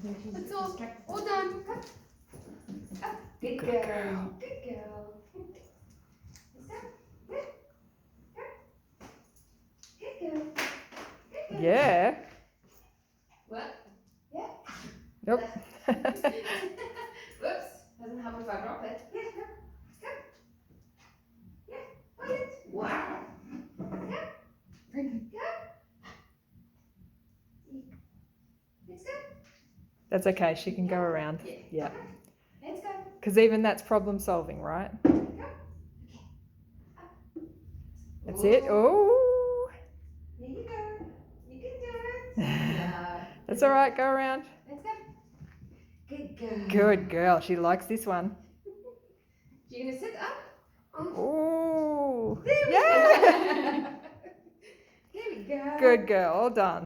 That's all done. Come. Up. Good girl. Good girl. Good girl. Yeah. What? Yeah. Nope. Whoops. Doesn't help if I drop it. Yeah. Come. Yeah. Hold it. Wow. Come. Come. Let's go. That's okay. She can go around. Yeah. Let's go. Because even that's problem solving, right? That's it. Oh. There you go. You can do it. Yeah. That's all right. Go around. Let's go. Good girl. Good girl. She likes this one. You're gonna sit up. Oh. There we Yeah. go. There we go. Good girl. All done.